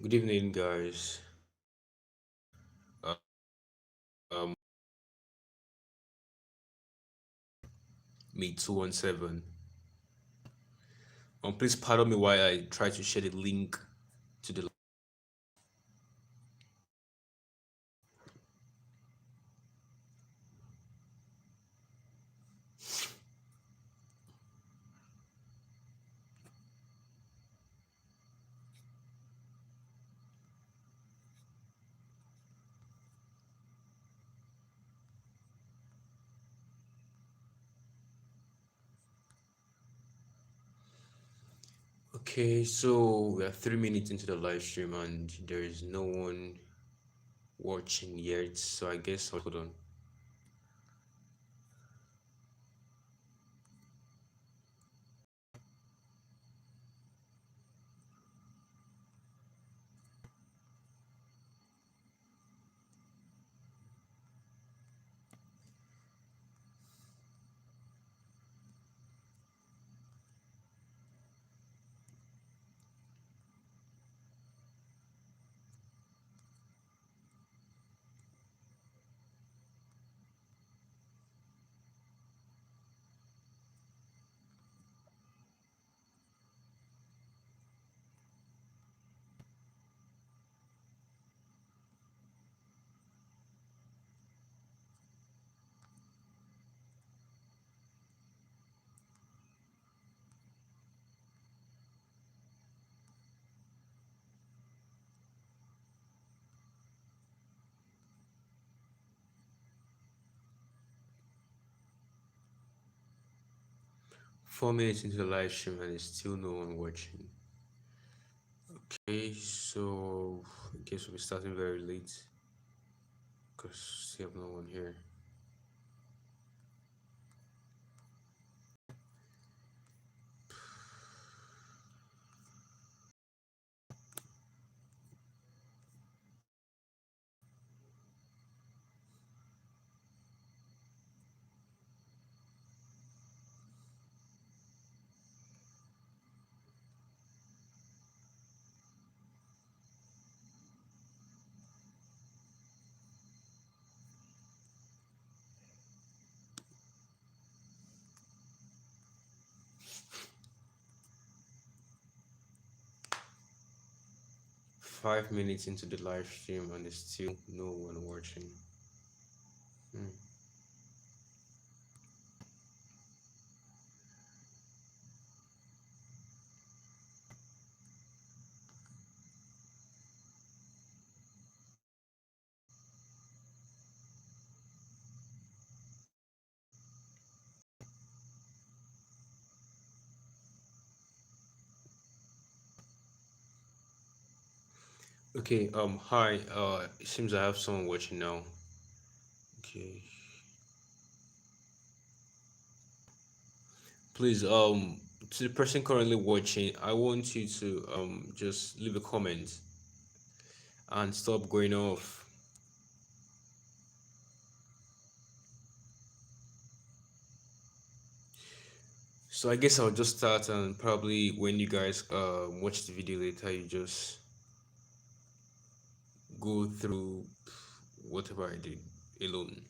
Good evening, guys. Uh, um, MEE217. Please pardon me while I try to share the link to the. So we are 3 minutes into the live stream and there is no one watching yet. So I guess I'll hold on. 4 minutes into the live stream and there's still no one watching. So I guess we'll be starting very late because we have no one here. 5 minutes into the live stream and there's still no one watching. Hmm. Hi. It seems I have someone watching now. Okay. Please, to the person currently watching, I want you to just leave a comment and stop going off. So I guess I'll just start, and probably when you guys watch the video later, you just go through whatever I did alone.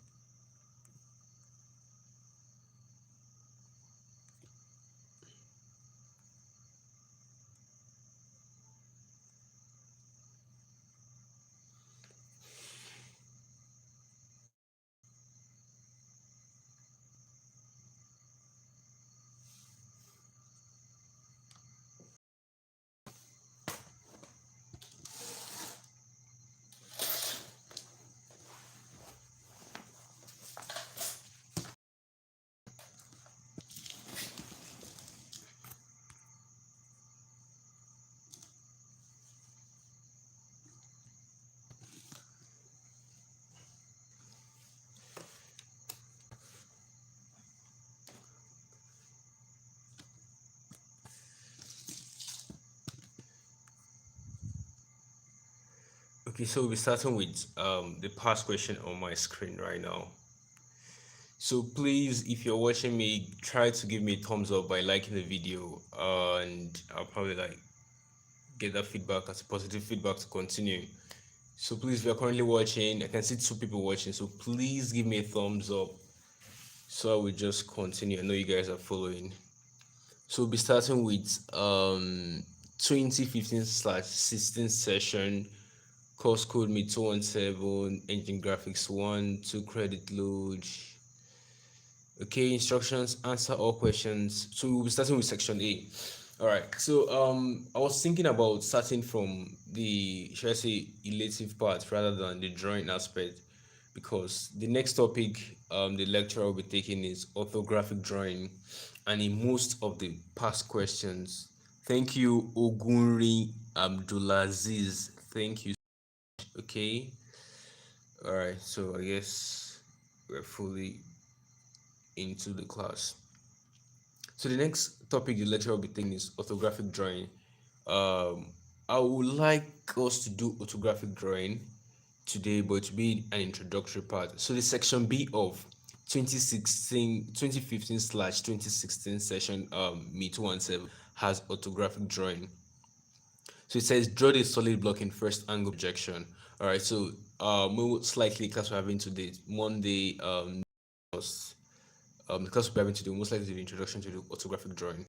Okay, so we'll be starting with the past question on my screen right now. So please, if you're watching me, try to give me a thumbs up by liking the video, and I'll probably like get that feedback as a positive feedback to continue. So please, if you're currently watching, I can see two people watching. So please give me a thumbs up so I will just continue. I know you guys are following. So we'll be starting with 2015/16 session, course code MEE217, engine graphics 1, 2 credit load. Okay, instructions, answer all questions. So we'll be starting with section A. All right. So I was thinking about starting from the, should I say, elective part rather than the drawing aspect, because the next topic the lecturer will be taking is orthographic drawing, and in most of the past questions, thank you Ogunri Abdulaziz. Thank you. Okay. All right. So I guess we're fully into the class. So the next topic the lecturer will be taking is orthographic drawing. Um, I would like us to do orthographic drawing today, but to be an introductory part. So the section B of 2015/2016 session MEE217 has orthographic drawing. So it says draw the solid block in first angle projection. All right, so most slightly class we're having today, Monday, the class we're having today, most likely the introduction to the orthographic drawing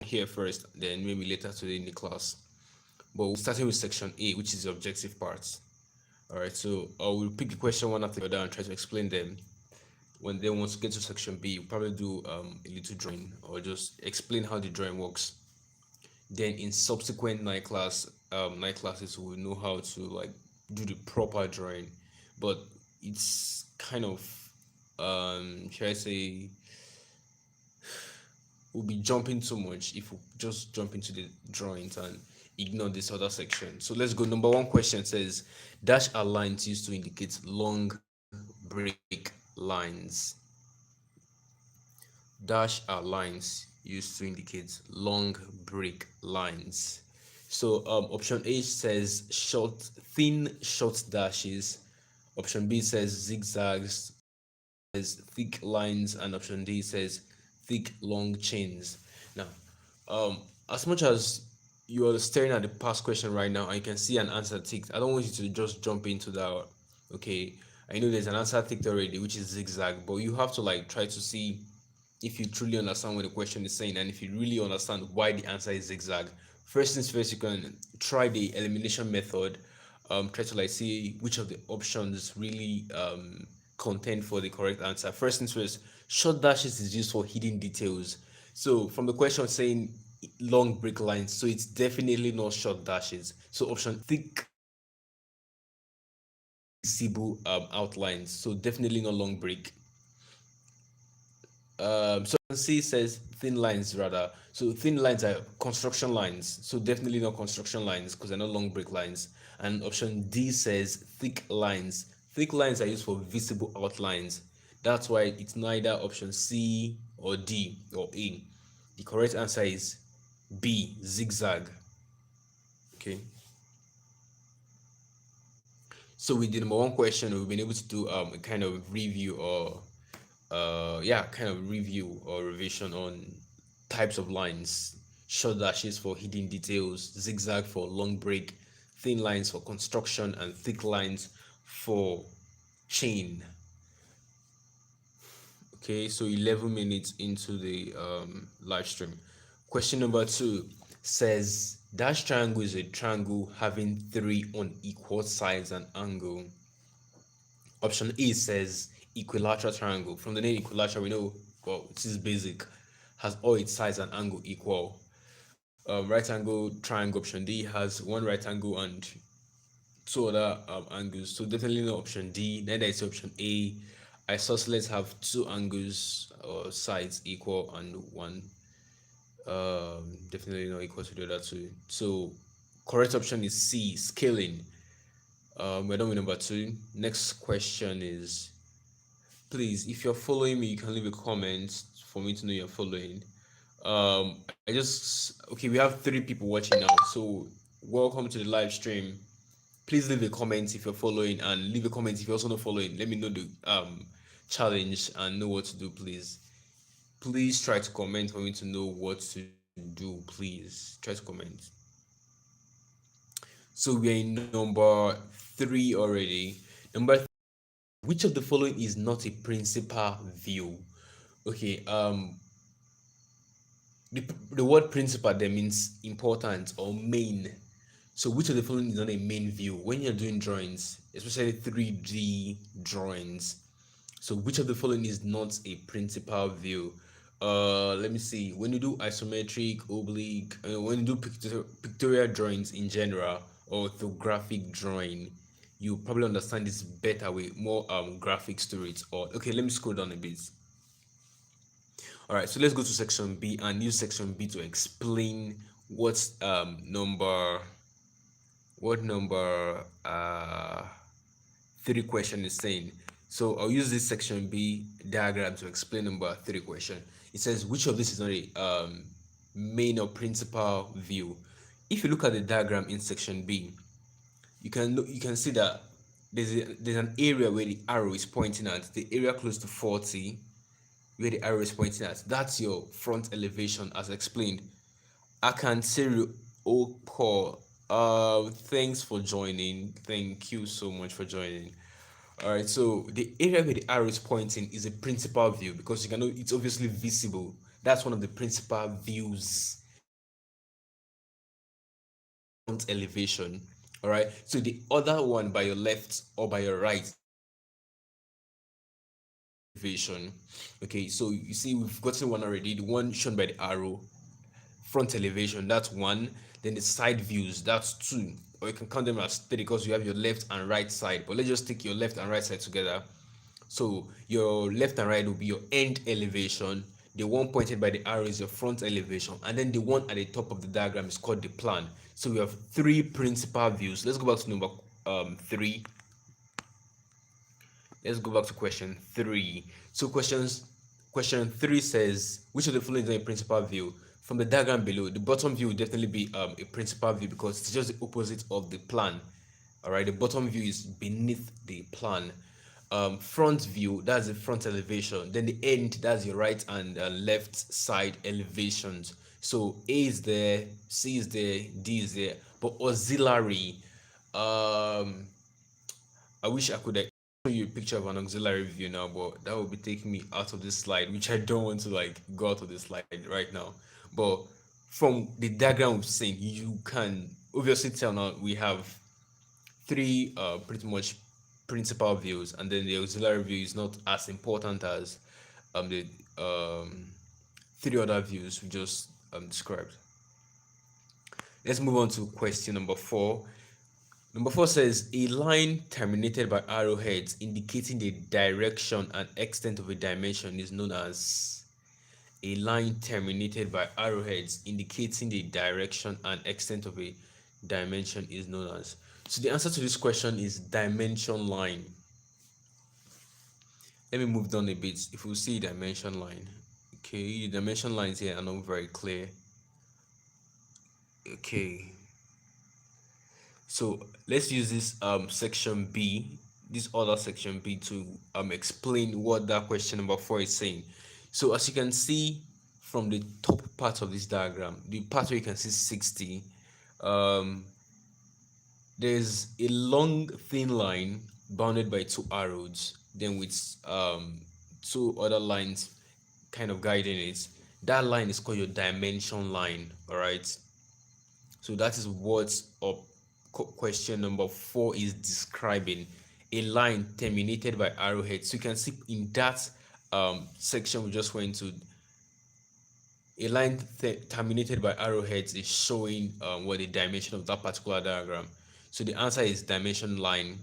here first, then maybe later today in the class. But we're starting with section A, which is the objective parts. All right, so we'll pick the question one after the other and try to explain them. When they want to get to section B, we'll probably do a little drawing or just explain how the drawing works. Then in subsequent night classes, we'll know how to like do the proper drawing. But it's kind of should I say, we'll be jumping too much if we just jump into the drawings and ignore this other section. So let's go. Number one question says, dash are lines used to indicate long break lines. Dash are lines used to indicate long break lines. So option A says thin short dashes. Option B says zigzags, says thick lines, and option D says thick long chains. Now, as much as you are staring at the past question right now and you can see an answer ticked, I don't want you to just jump into that. Okay, I know there's an answer ticked already, which is zigzag, but you have to like try to see if you truly understand what the question is saying and if you really understand why the answer is zigzag. First things first, you can try the elimination method. Try to like see which of the options really contend for the correct answer. First things first, short dashes is used for hidden details. So from the question saying long break lines, so it's definitely not short dashes. So option thick visible outlines, so definitely not long break. So C says thin lines rather. So thin lines are construction lines. So definitely not construction lines because they're not long break lines. And option D says thick lines. Thick lines are used for visible outlines. That's why it's neither option C or D or A. The correct answer is B, zigzag. Okay. So with the number one question, we've been able to do a kind of review or kind of review or revision on types of lines: short dashes for hidden details, zigzag for long break, thin lines for construction, and thick lines for chain. Okay, so 11 minutes into the live stream. Question number two says, dash triangle is a triangle having three unequal sides and angle. Option A says equilateral triangle. From the name equilateral, we know, well, this is basic, has all its sides and angle equal. Right angle triangle, option D, has one right angle and two other angles. So definitely not option D. Neither is option A. Isosceles have two angles or sides equal and one definitely not equal to the other two. So correct option is C, scaling. We're done with number two. Next question is, please, if you're following me, you can leave a comment for me to know you're following. Okay, we have three people watching now, so welcome to the live stream. Please leave a comment if you're following, and leave a comment if you're also not following. Let me know the challenge and know what to do. Please try to comment for me to know what to do, please try to comment. So we are in number three already. Number three, which of the following is not a principal view? Okay, the word principal there means important or main. So which of the following is not a main view when you're doing drawings, especially 3D drawings? So which of the following is not a principal view? Let me see. When you do isometric, oblique, when you do pictorial drawings in general or orthographic drawing, you probably understand this better with more graphics to it. Or okay, let me scroll down a bit. All right, so let's go to section B and use section B to explain what number 3 question is saying. So I'll use this section B diagram to explain number 3 question. It says which of this is not a main or principal view. If you look at the diagram in section B, you can see that there's an area where the arrow is pointing at, the area close to 40 where the arrow is pointing at. That's your front elevation as explained. I can see you. Oh, Paul. Thanks for joining. Thank you so much for joining. All right. So the area where the arrow is pointing is a principal view because you can know it's obviously visible. That's one of the principal views front elevation. All right. So the other one by your left or by your right elevation. Okay. So you see, we've gotten one already. The one shown by the arrow front elevation, that's one. Then the side views, that's two, or you can count them as three because you have your left and right side. But let's just take your left and right side together. So your left and right will be your end elevation. The one pointed by the arrow is your front elevation, and then the one at the top of the diagram is called the plan. So we have three principal views. Let's go back to number 3. Let's go back to question 3. So question 3 says which of the following is a principal view? From the diagram below, the bottom view will definitely be a principal view because it's just the opposite of the plan. All right, the bottom view is beneath the plan. Front view, that's the front elevation. Then the end, that's your right and left side elevations. So A is there, C is there, D is there. But auxiliary, I wish I could show you a picture of an auxiliary view now, but that would be taking me out of this slide, which I don't want to like go out of this slide right now. But from the diagram we've seen, you can obviously tell now we have three pretty much principal views, and then the auxiliary view is not as important as the three other views we just described. Let's move on to question number 4. Number 4 says a line terminated by arrowheads indicating the direction and extent of a dimension is known as a line terminated by arrowheads indicating the direction and extent of a dimension is known as. So the answer to this question is dimension line. Let me move down a bit. If we see dimension line, okay, the dimension lines here are not very clear. Okay, so let's use this section B, this other section B to explain what that question number 4 is saying. So as you can see from the top part of this diagram, the part where you can see 60, there's a long thin line bounded by two arrows, then with two other lines kind of guiding it. That line is called your dimension line. All right, so that is what up question number 4 is describing, a line terminated by arrowhead. So you can see in that section we just went to, a line terminated by arrowheads is showing what the dimension of that particular diagram. So the answer is dimension line.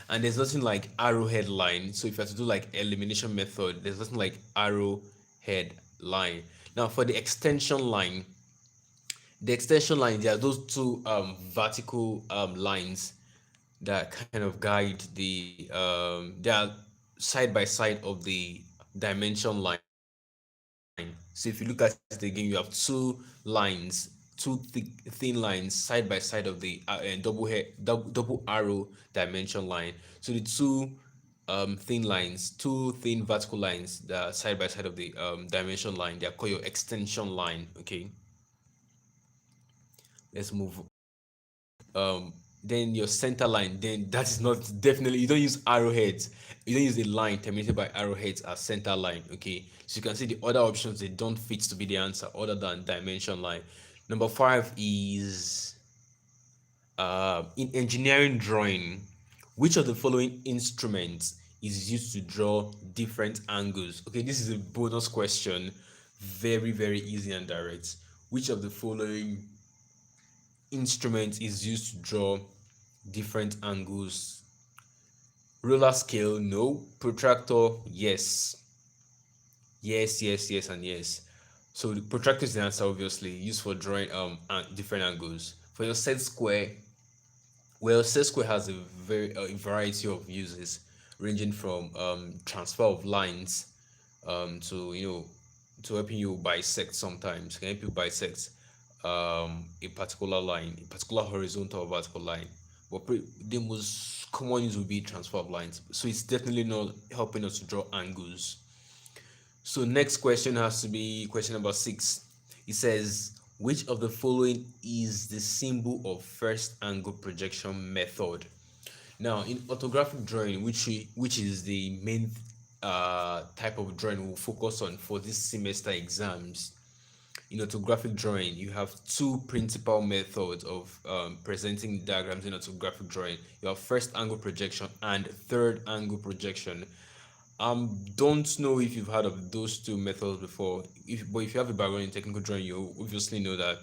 And there's nothing like arrowhead line. So if you have to do like elimination method, there's nothing like arrowhead line. Now for the extension line, there are those two vertical lines that kind of guide they are side by side of the dimension line. So if you look at it again, you have two lines, two thin lines side by side of the double arrow dimension line. So the two thin lines, two thin vertical lines that are side by side of the dimension line, they are called your extension line. Okay. Let's move. um then your center line, then that is not, definitely you don't use arrowheads, you don't use a line terminated by arrowheads as center line. Okay, so you can see the other options, they don't fit to be the answer other than dimension line. Number five is in engineering drawing, which of the following instruments is used to draw different angles? Okay, this is a bonus question, very very easy and direct. Which of the following instrument is used to draw different angles? Ruler scale, no. Protractor, yes. Yes, yes, yes, and yes. So the protractor is the answer, obviously, used for drawing different angles. For your set square, well, set square has a variety of uses, ranging from transfer of lines to to helping you bisect. Sometimes can help you bisect a particular line, a particular horizontal or vertical line. But the most common use will be transfer of lines. So it's definitely not helping us to draw angles. So next question has to be question number 6. It says, which of the following is the symbol of first angle projection method? Now, in orthographic drawing, which is the main type of drawing we'll focus on for this semester exams, in orthographic drawing, you have two principal methods of presenting diagrams in orthographic drawing. You have first angle projection and third angle projection. Don't know if you've heard of those two methods before. But if you have a background in technical drawing, you obviously know that.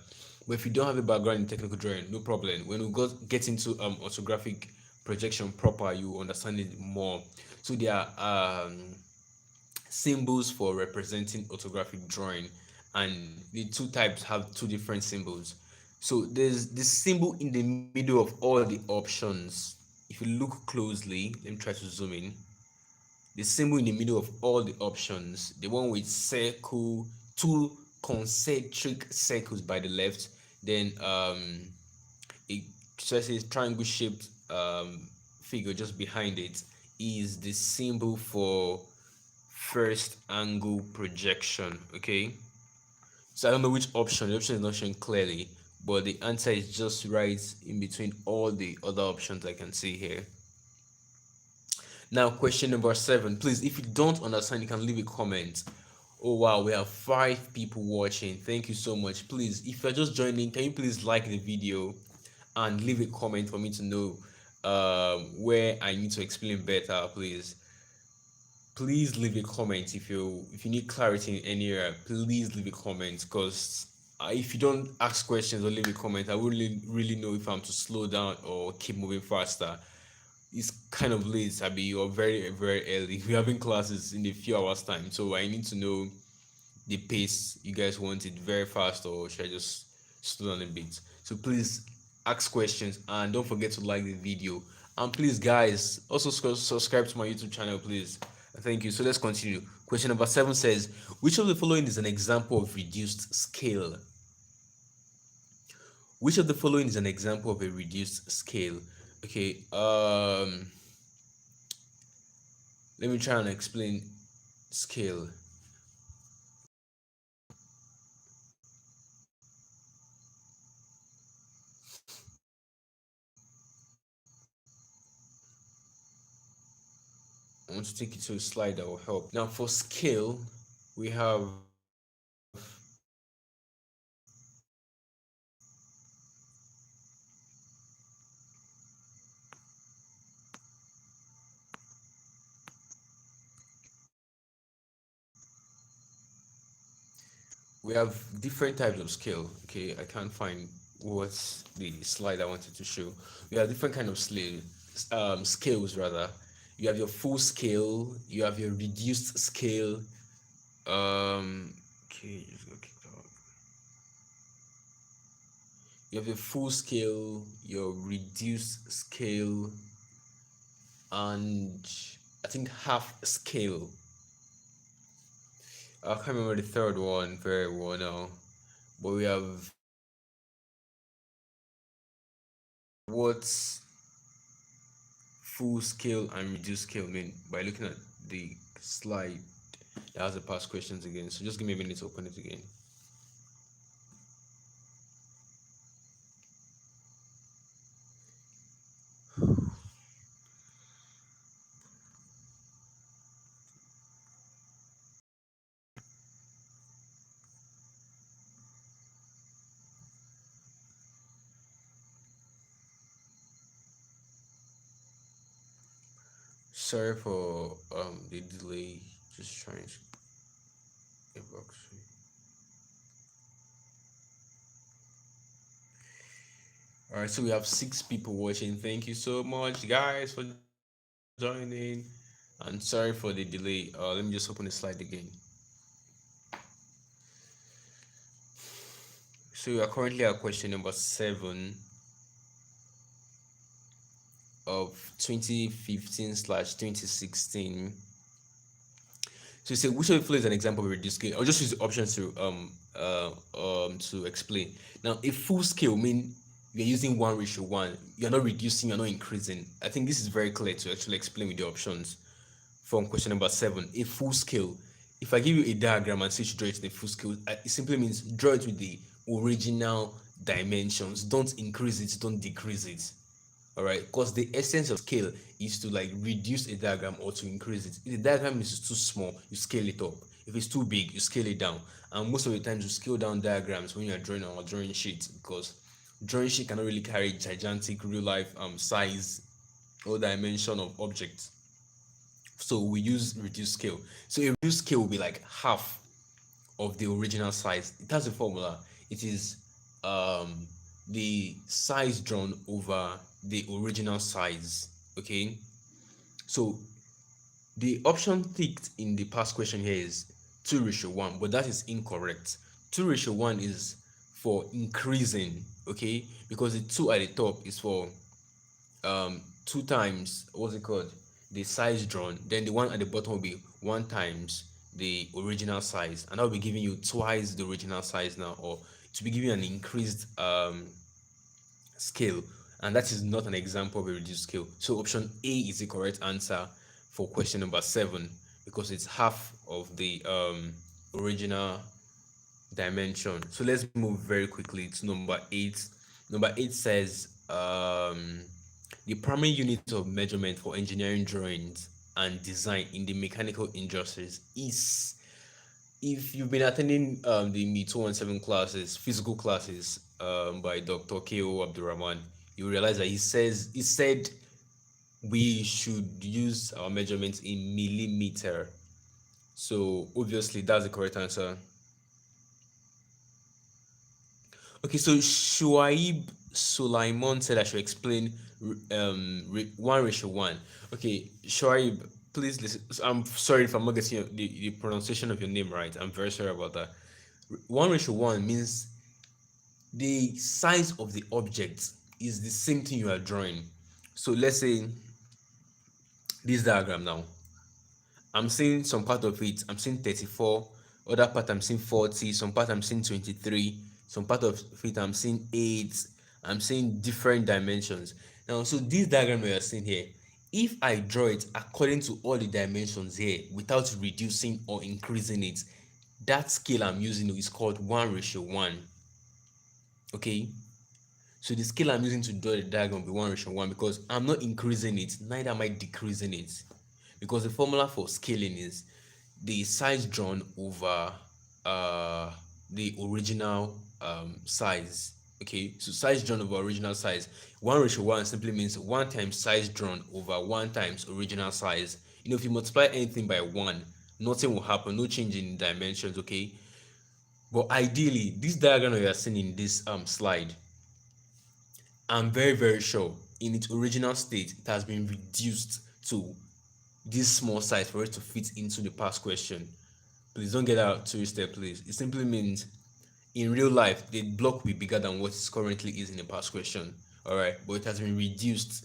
But if you don't have a background in technical drawing, no problem. When we get into orthographic projection proper, you understand it more. So there are symbols for representing orthographic drawing, and the two types have two different symbols. So there's the symbol in the middle of all the options. If you look closely, let me try to zoom in. The symbol in the middle of all the options, the one with circle, two concentric circles by the left, then a, so I say, triangle shaped figure just behind it, is the symbol for first angle projection. Okay, so I don't know which option, the option is not shown clearly, but the answer is just right in between all the other options I can see here. Now, question number 7. Please, if you don't understand, you can leave a comment. Oh wow, we have 5 people watching. Thank you so much. Please, if you're just joining, can you please like the video and leave a comment for me to know where I need to explain better? Please leave a comment if you need clarity in any area. Please leave a comment, because if you don't ask questions or leave a comment, I wouldn't really know if I'm to slow down or keep moving faster. It's kind of late, Abby, you're very very early. We're having classes in a few hours time, so I need to know the pace you guys want it very fast, or should I just slow down a bit? So please ask questions and don't forget to like the video. And please guys, also subscribe to my YouTube channel, please. Thank you. So let's continue. Question number 7 says, which of the following is an example of reduced scale? Which of the following is an example of a reduced scale? Okay, let me try and explain scale. I want to take you to a slide that will help. Now, for scale, we have we have different types of scale. Okay, I can't find what's the slide I wanted to show. We have different kind of scales rather. You have your full scale, you have your reduced scale. Okay, just go kick out. You have your full scale, your reduced scale, and I think half scale. I can't remember the third one very well now, but we have what's full scale and reduced scale mean by looking at the slide that has the past questions again. So just give me a minute to open it again. Sorry for the delay. Just trying to get back to you. All right, so we have 6 people watching. Thank you so much, guys, for joining. And sorry for the delay. Let me just open the slide again. So we are currently at question number 7 of 2015/2016. So you say which of the flow is an example of a reduced scale? I'll just use the options to explain. Now, a full scale mean you're using 1:1. You're not reducing, you're not increasing. I think this is very clear to actually explain with the options from question number 7. A full scale. If I give you a diagram and say you should draw it in a full scale, it simply means draw it with the original dimensions. Don't increase it, don't decrease it. All right, because the essence of scale is to like reduce a diagram or to increase it. If the diagram is too small, you scale it up. If it's too big, you scale it down. And most of the times you scale down diagrams when you're drawing on a drawing sheet, because drawing sheet cannot really carry gigantic real life size or dimension of objects. So we use reduced scale. So a reduced scale will be like half of the original size. It has a formula. It is um the size drawn over the original size. Okay, so the option ticked in the past question here is 2:1, but that is incorrect. 2:1 is for increasing, okay, because the 2 at the top is for 2 times what's it called, the size drawn, then the one at the bottom will be 1 times the original size, and I'll be giving you twice the original size now, or to be giving you an increased scale, and that is not an example of a reduced scale. So option A is the correct answer for question number 7, because it's half of the original dimension. So let's move very quickly to number 8. Number 8 says the primary unit of measurement for engineering drawings and design in the mechanical industries is, if you've been attending the MEE217 classes, physical classes by Dr. K.O. Abdurrahman, you realize that he said we should use our measurements in millimeter. So obviously that's the correct answer. Okay, so Shuaib Sulaiman said I should explain 1:1. Okay, Shuaib, please listen. I'm sorry if I'm not getting the pronunciation of your name right. I'm very sorry about that. 1:1 means the size of the object is the same thing you are drawing. So let's say this diagram now. I'm seeing some part of it, I'm seeing 34, other part I'm seeing 40, some part I'm seeing 23, some part of it I'm seeing 8, I'm seeing different dimensions. Now, so this diagram we are seeing here, if I draw it according to all the dimensions here without reducing or increasing it, that scale I'm using is called 1:1. Okay, so the scale I'm using to draw the diagram will be 1:1 because I'm not increasing it, neither am I decreasing it. Because the formula for scaling is the size drawn over the original size. Okay, so size drawn over original size. 1:1 simply means 1 times size drawn over 1 times original size. You know, if you multiply anything by 1, nothing will happen, no change in dimensions. Okay, but ideally, this diagram that you are seeing in this slide, I'm very sure in its original state it has been reduced to this small size for it to fit into the past question. Please don't get out twisted, please. It simply means in real life the block will be bigger than what it currently is in the past question. All right, but it has been reduced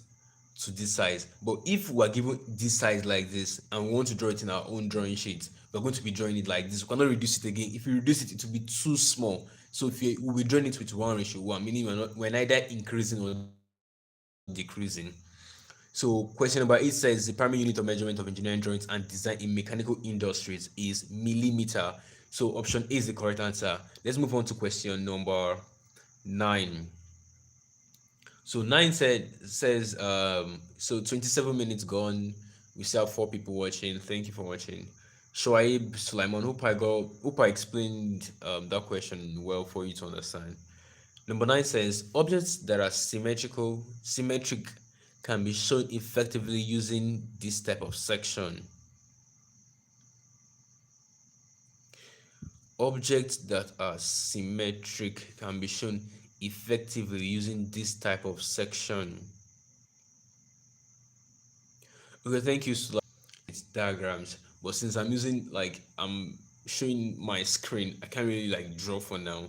to this size. But if we are given this size like this and we want to draw it in our own drawing sheet, we're going to be drawing it like this. We cannot reduce it again. If you reduce it, it will be too small. So if you will be drawing it with 1:1, meaning we're neither increasing or decreasing. So question number 8 says the primary unit of measurement of engineering drawings and design in mechanical industries is millimeter. So option A is the correct answer. Let's move on to question number 9. So 9 says so 27 minutes gone. We still have 4 people watching. Thank you for watching. Shoaib Sulaiman, hope I explained that question well for you to understand. Number 9 says objects that are symmetric can be shown effectively using this type of section. Objects that are symmetric can be shown effectively using this type of section. Okay, thank you. It's diagrams, but since I'm showing my screen, I can't really like draw for now.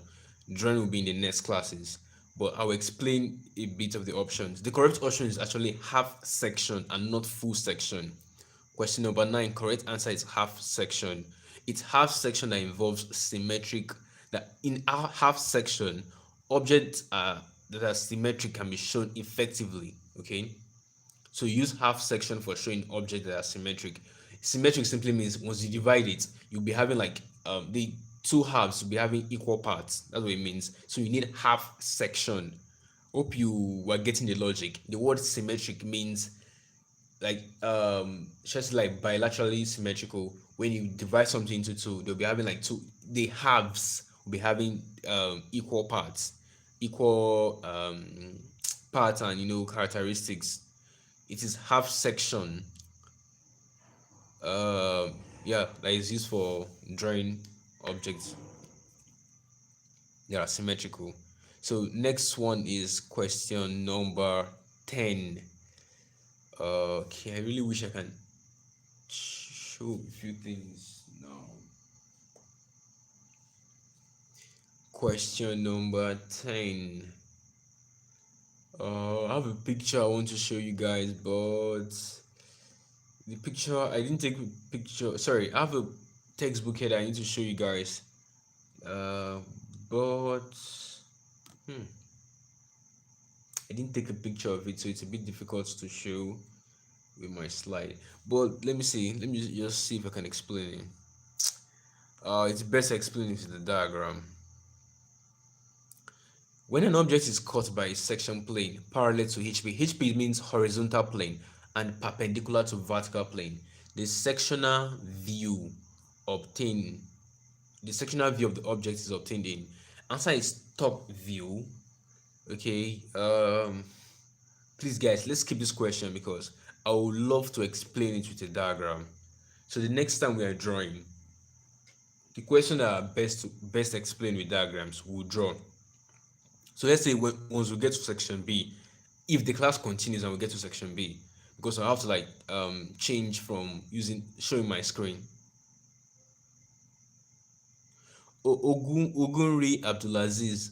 Drawing will be in the next classes, but I'll explain a bit of the options. The correct option is actually half section and not full section. Question number 9, correct answer is half section. It's half section that involves symmetric, that in our half section, objects that are symmetric can be shown effectively. Okay, so use half section for showing objects that are symmetric. Symmetric simply means once you divide it, you'll be having like the two halves will be having equal parts. That's what it means. So you need half section. Hope you were getting the logic. The word symmetric means like just like bilaterally symmetrical. When you divide something into two, they'll be having like two, the halves will be having equal parts, equal parts and characteristics. It is half section. uh yeah, that is used for drawing objects that are symmetrical. So next one is question number 10. Okay, I really wish I can show a few things now. Question number 10. I have a picture I want to show you guys, but the picture I didn't take a picture. Sorry, I have a textbook here that I need to show you guys. But hmm, I didn't take a picture of it, so it's a bit difficult to show with my slide. But let me see. Let me just see if I can explain it. It's best explained with the diagram. When an object is cut by a section plane parallel to HP means horizontal plane and perpendicular to vertical plane. The sectional view obtained, the sectional view of the object is obtained in. Answer is top view. Okay. Please guys, let's skip this question because I would love to explain it with a diagram. So the next time we are drawing, the question that are best explained with diagrams, we'll draw. So let's say once we get to section B, if the class continues and we get to section B, because I have to like change from showing my screen. Ogunri Abdulaziz.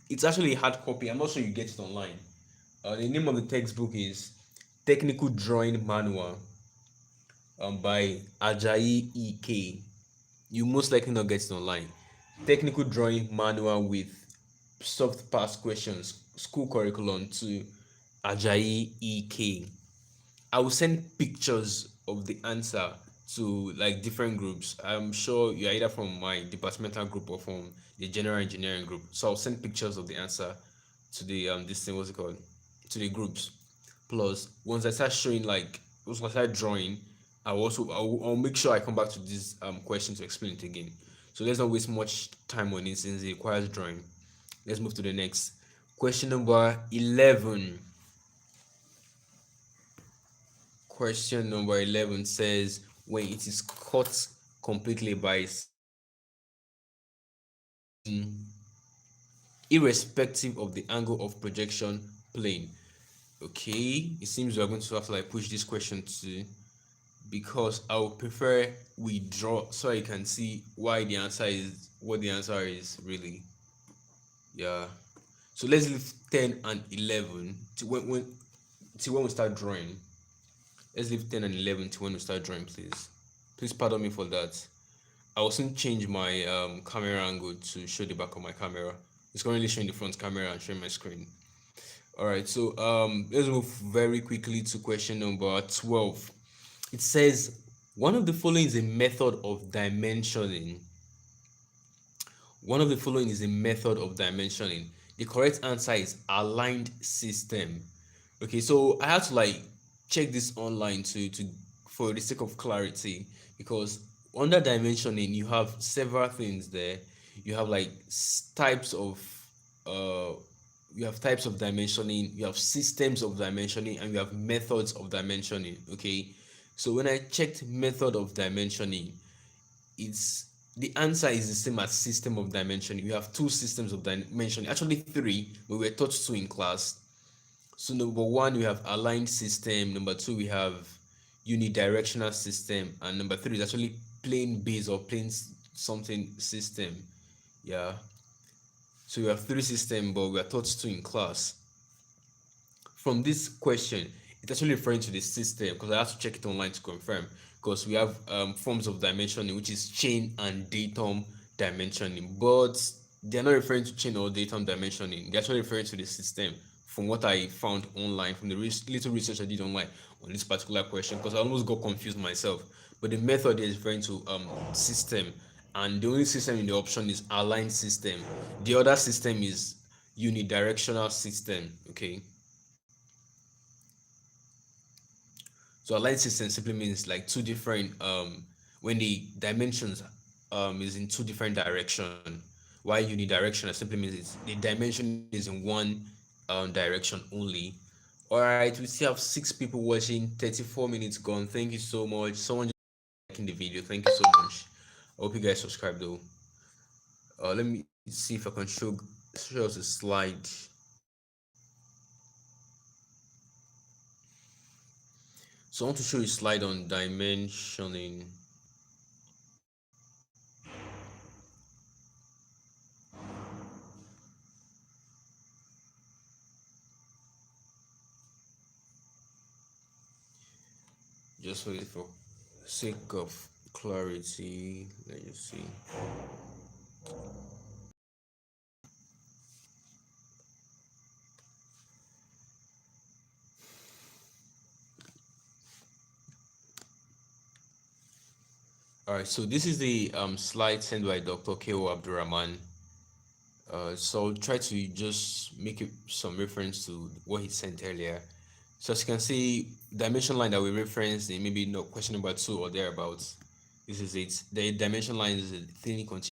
It's actually a hard copy. I'm not sure you get it online. The name of the textbook is Technical Drawing Manual by Ajayi E.K. You most likely not get it online. Technical Drawing Manual with soft pass questions, school curriculum to Ajayi E.K. I will send pictures of the answer to like different groups. I'm sure you're either from my departmental group or from the general engineering group. So I'll send pictures of the answer to the this thing, what's it called? To the groups. Plus, once I start drawing, I'll make sure I come back to this question to explain it again. So let's not waste much time on it since it requires drawing. Let's move to the next. Question number 11. Question number 11 says, when it is cut completely by irrespective of the angle of projection plane. Okay, it seems we're going to have to like push this question to, because I would prefer we draw so I can see why the answer is what the answer is really. Yeah. So let's leave 10 and 11 to when we start drawing. Let's leave 10 and 11 to when we start drawing, please. Please pardon me for that. I will soon change my camera angle to show the back of my camera. It's currently showing the front camera and showing my screen. All right, so let's move very quickly to question number 12. It says, one of the following is a method of dimensioning. One of the following is a method of dimensioning. The correct answer is aligned system. Okay, so I had to like check this online to for the sake of clarity, because under dimensioning you have several things there. You have like types of we have types of dimensioning, we have systems of dimensioning, and we have methods of dimensioning. Okay, so when I checked method of dimensioning, it's the answer is the same as system of dimensioning. We have two systems of dimensioning, actually three, but we were taught two in class. So number one, we have aligned system. Number two, we have unidirectional system, and number three is actually plane based or plane something system. Yeah. So we have three system, but we are taught two in class. From this question, it's actually referring to the system because I have to check it online to confirm. Because we have forms of dimensioning, which is chain and datum dimensioning, but they're not referring to chain or datum dimensioning. They're actually referring to the system. From what I found online, from the little research I did online on this particular question, because I almost got confused myself. But the method is referring to system, and the only system in the option is aligned system. The other system is unidirectional system. Okay. So aligned system simply means like two different when the dimensions is in two different direction. While unidirectional simply means it's the dimension is in one direction only. All right, we still have six people watching, 34 minutes gone. Thank you so much. Someone just liking the video. Thank you so much. I hope you guys subscribe though. Let me see if I can show us a slide. So I want to show you a slide on dimensioning. Just for sake of clarity, let me see. All right, so this is the slide sent by Dr. K.O. Abdurrahman. So I'll try to just make some reference to what he sent earlier. So as you can see, dimension line that we referenced in maybe no question number two or thereabouts. This is it. The dimension line is a thinly continuous.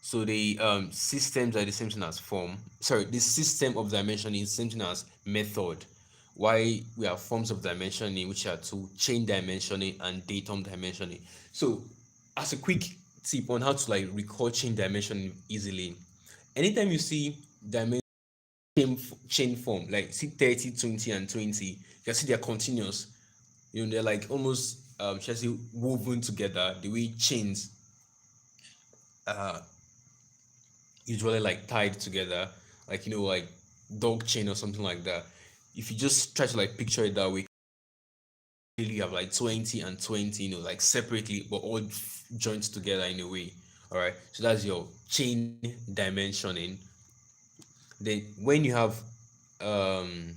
So the systems are the same thing as form. Sorry, the system of dimensioning is the same thing as method. Why we have forms of dimensioning, which are two: chain dimensioning and datum dimensioning. So, as a quick tip on how to like recall chain dimensioning easily, anytime you see dimension chain form, like see 30, 20, and 20, you can see they're continuous. You know, they're like almost should I say woven together the way chains uh usually like tied together, like like dog chain or something like that. If you just try to like picture it that way, really have like 20 and 20, like separately but all joined together in a way. All right, so that's your chain dimensioning. Then when you have um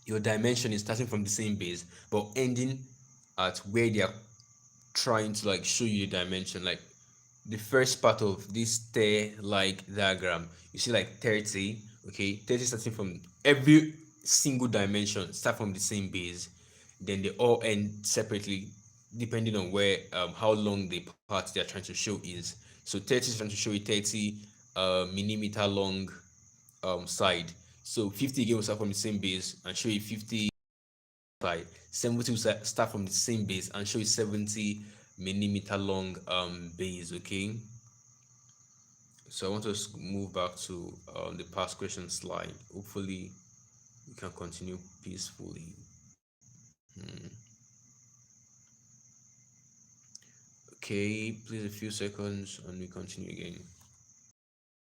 your dimension is starting from the same base but ending at where they are trying to like show you the dimension, like the first part of this stair like diagram, you see like 30. Okay, 30 starting from every single dimension start from the same base, then they all end separately depending on where how long the part they're trying to show is. So 30 is trying to show you 30 millimeter long side. So 50 again will start from the same base and show you 50 side. 70 will start from the same base and show you 70 millimeter long base. Okay, so I want us to move back to the past question slide. Hopefully we can continue peacefully. Okay, please a few seconds and we continue again.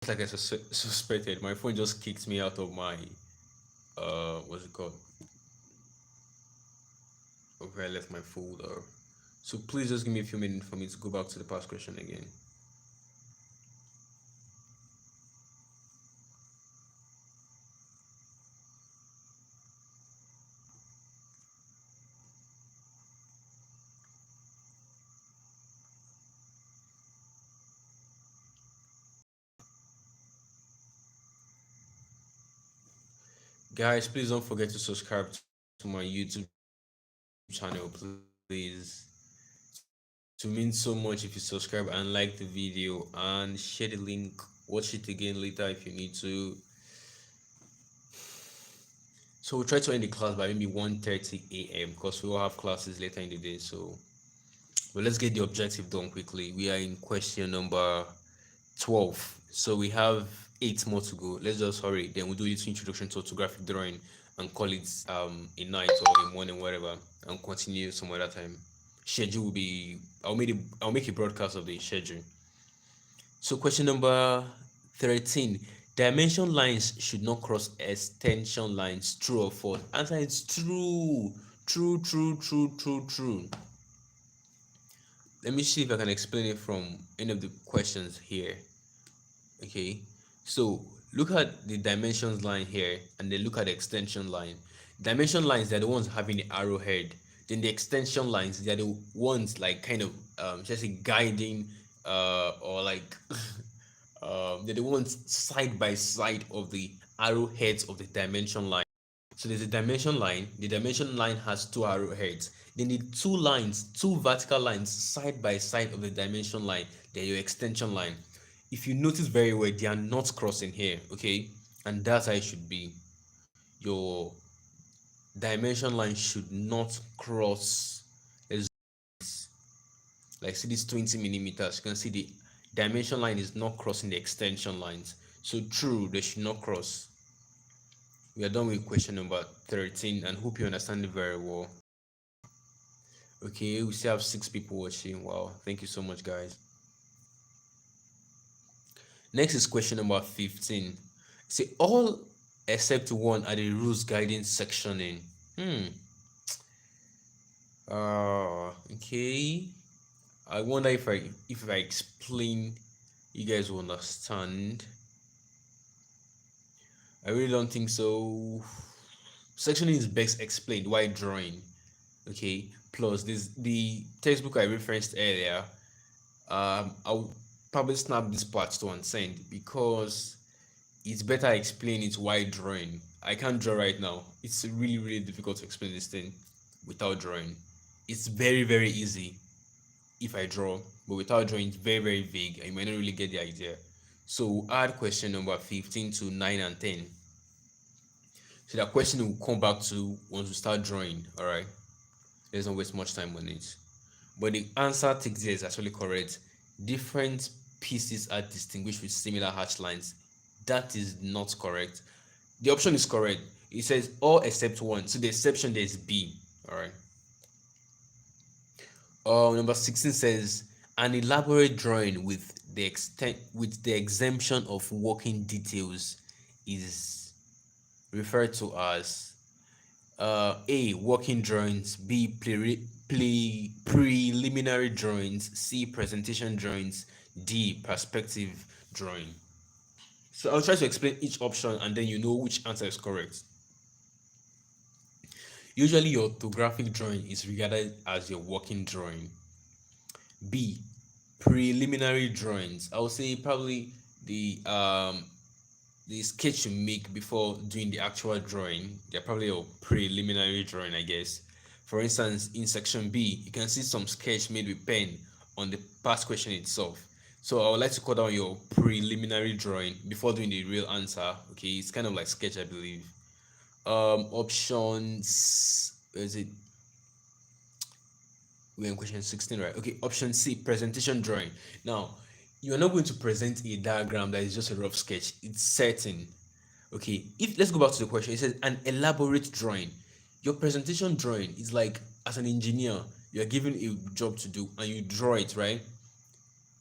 Like I suspected, my phone just kicked me out of my what's it called, of where I left my folder. So please just give me a few minutes for me to go back to the past question again. Guys, please don't forget to subscribe to my YouTube channel, please. To mean so much if you subscribe and like the video and share the link. Watch it again later if you need to. So we'll try to end the class by maybe 1:30 a.m. because we will have classes later in the day. So, but let's get the objective done quickly. We are in question number 12. So we have 8 more to go. Let's just hurry. Then we'll do this introduction to orthographic drawing and call it a night or a morning, whatever, and continue some other time. Schedule will be I'll make a broadcast of the schedule. So question number 13. Dimension lines should not cross extension lines. True or false? Answer is true. True, true, true, true, true. Let me see if I can explain it from any of the questions here. Okay. So look at the dimensions line here and then look at the extension line. Dimension lines, they're the ones having the arrowhead. Then the extension lines, they're the ones like kind of just guiding or like they're the ones side by side of the arrowheads of the dimension line. So there's a dimension line. The dimension line has two arrowheads. Then the two lines, two vertical lines side by side of the dimension line, they're your extension line. If you notice very well, they are not crossing here, okay? And that's how it should be. Your dimension line should not cross. Like see this 20 millimeters. You can see the dimension line is not crossing the extension lines. So true, they should not cross. We are done with question number 13 and hope you understand it very well. Okay, we still have 6 people watching. Wow, thank you so much, guys. Next is question number 15. Say all except one are the rules guiding sectioning. Okay. I wonder if I explain, you guys will understand. I really don't think so. Sectioning is best explained while drawing. Okay. Plus, this the textbook I referenced earlier. I'll probably snap this part to and send because it's better explain it while drawing. I can't draw right now. It's really, really difficult to explain this thing without drawing. It's very, very easy if I draw, but without drawing, it's very, very vague. You might not really get the idea. So we'll add question number 15 to 9 and 10. So that question will come back to once we start drawing. All right. Let's not waste much time on it. But the answer text there is actually correct. Different pieces are distinguished with similar hatch lines. That is not correct. The option is correct. It says all except one. So the exception there is B. All right. Number 16 says an elaborate drawing with the exemption of working details is referred to as A. Working drawings, B. Preliminary drawings, C. Presentation drawings, D. Perspective drawing. So I'll try to explain each option and then you know which answer is correct. Usually your orthographic drawing is regarded as your working drawing. B. Preliminary drawings. I would say probably the sketch you make before doing the actual drawing. They're probably a preliminary drawing, I guess. For instance, in section B, you can see some sketch made with pen on the past question itself. So I would like to call down your preliminary drawing before doing the real answer. Okay, it's kind of like sketch, I believe. Options, is it? We're in question 16, right? Okay, option C, presentation drawing. Now, you're not going to present a diagram that is just a rough sketch. It's certain. Okay, if let's go back to the question. It says an elaborate drawing. Your presentation drawing is like, as an engineer, you're given a job to do and you draw it, right?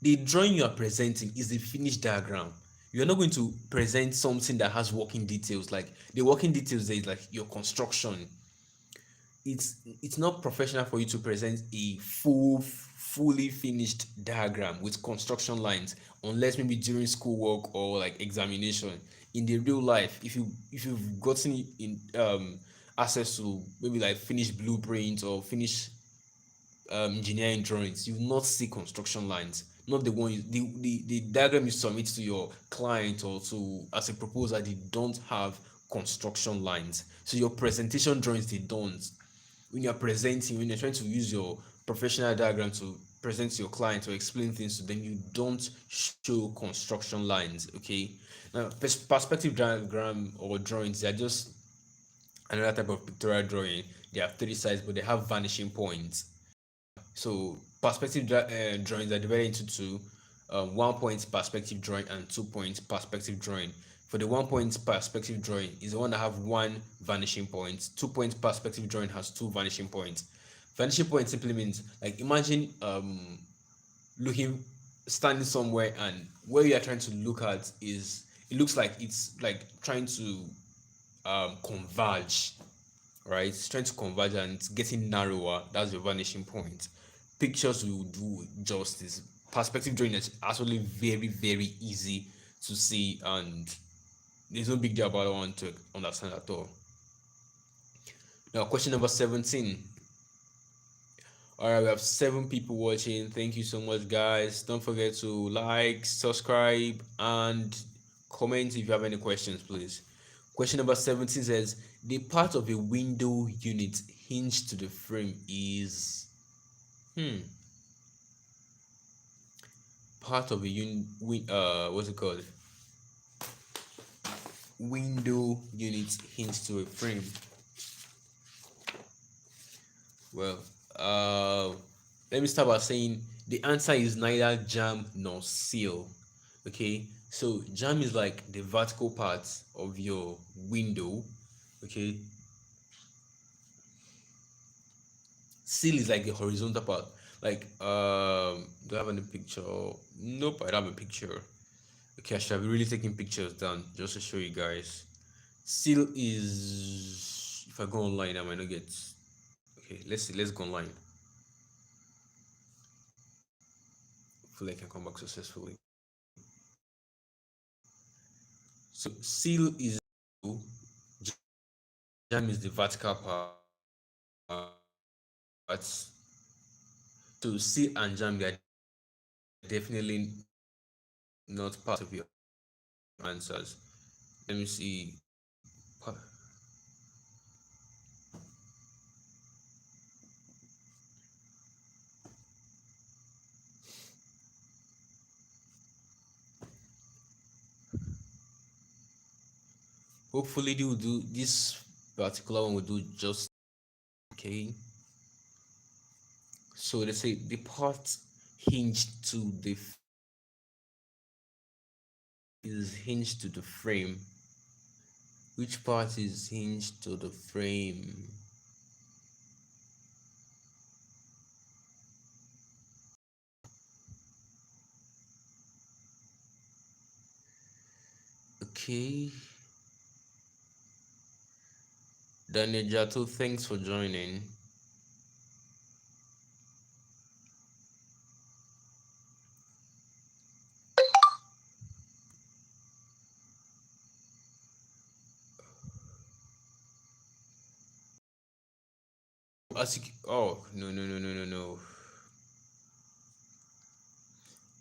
The drawing you are presenting is the finished diagram. You're not going to present something that has working details. Like the working details there is like your construction. It's not professional for you to present a fully finished diagram with construction lines unless maybe during schoolwork or like examination. In the real life, if you've gotten in access to maybe like finished blueprints or finished engineering drawings, you will not see construction lines, not the one the diagram you submit to your client or to as a proposal. They don't have construction lines. So your presentation drawings, they don't. When you're presenting, when you're trying to use your professional diagram to present to your client or explain things to them, you don't show construction lines. Okay, now perspective diagram or drawings, they're just another type of pictorial drawing. They have three sides, but they have vanishing points. So perspective drawings are divided into two: 1 point perspective drawing and 2 point perspective drawing. For the 1 point perspective drawing is the one that have one vanishing point. 2 point perspective drawing has two vanishing points. Vanishing point simply means, like, imagine looking standing somewhere, and where you are trying to look at is, it looks like it's like trying to converge, right? It's trying to converge and it's getting narrower. That's your vanishing point. Pictures will do justice. Perspective drawing is actually very, very easy to see, and there's no big deal about that one to understand at all. Now, question number 17. All right, we have 7 people watching. Thank you so much, guys. Don't forget to like, subscribe, and comment if you have any questions, please. Question number 17 says the part of a window unit hinged to the frame is part of a what's it called? Window unit hinged to a frame. Well, let me start by saying the answer is neither jam nor seal. Okay, so jam is like the vertical part of your window. Okay, seal is like the horizontal part. Like, do I have any picture? Nope, I don't have a picture. Okay, I should be really taking pictures down just to show you guys. Seal is, if I go online, I might not get. Okay, let's see. Let's go online. Hopefully, I can come back successfully. So seal is, jam is the vertical part. So seal and jam, they are definitely not part of your answers. Let me see. Hopefully they will do this particular one will do just okay. So they say the part hinged to the is hinged to the frame. Which part is hinged to the frame? Okay. Daniel Jato, thanks for joining. Oh, no.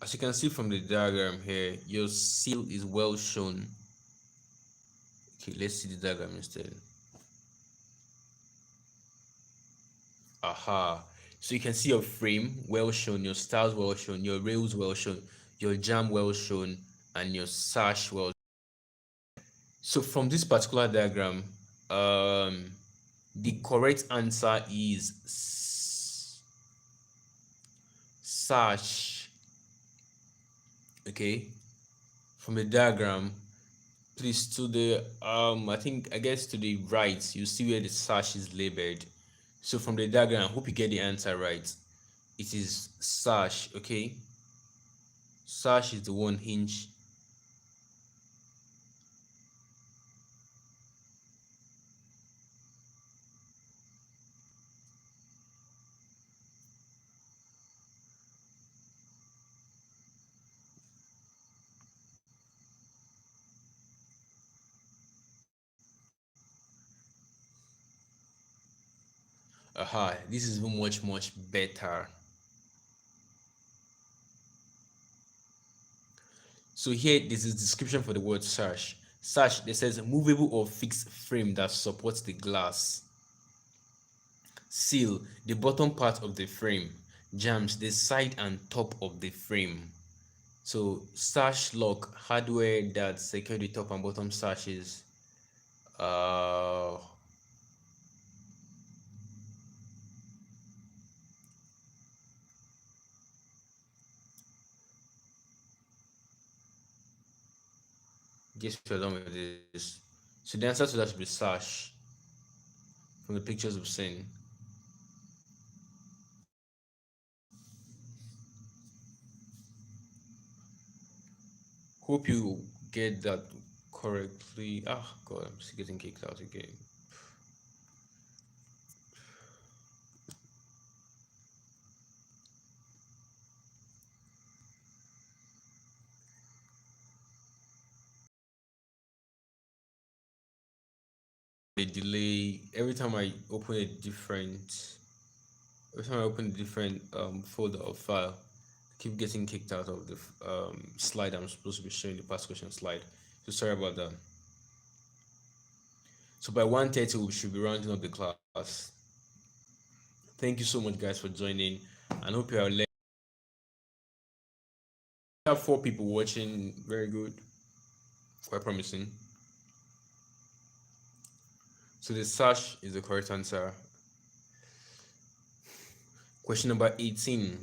As you can see from the diagram here, your seal is well shown. Okay, let's see the diagram instead. Aha. So you can see your frame well shown, your stars well shown, your rails well shown, your jam well shown, and your sash well. So from this particular diagram, the correct answer is sash. Okay, from the diagram, please, to the I guess to the right, you see where the sash is labeled. So from the diagram, I hope you get the answer right. It is sash. Okay, sash is the one hinge. Aha, this is much better. So here, this is description for the word sash. Sash, it says movable or fixed frame that supports the glass. Seal, the bottom part of the frame. jams the side and top of the frame. So sash lock hardware that secure the top and bottom sashes. Uh, guess we're done with this. So the answer to that should be sash from the pictures we've seen. Hope you get that correctly. Ah, God, I'm still getting kicked out again. The delay every time I open a different folder or file, I keep getting kicked out of the slide I'm supposed to be showing, the past question slide. So sorry about that. So by 1:30 we should be rounding up the class. Thank you so much, guys, for joining, and hope you are learning. We have 4 people watching. Very good, quite promising. So the sash is the correct answer. Question number 18.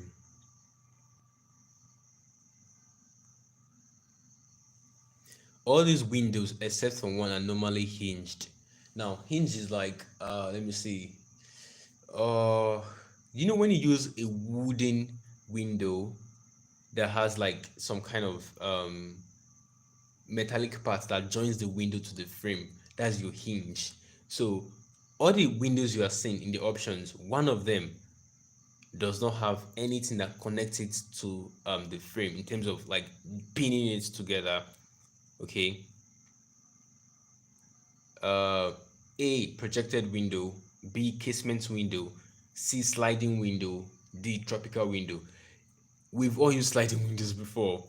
All these windows except for one are normally hinged. Now, hinge is like let me see. Uh when you use a wooden window that has like some kind of metallic part that joins the window to the frame, that's your hinge. So all the windows you are seeing in the options, one of them does not have anything that connects it to the frame in terms of like pinning it together. Okay. uh A, projected window; B, casement window; C, sliding window; D, tropical window. We've all used sliding windows before.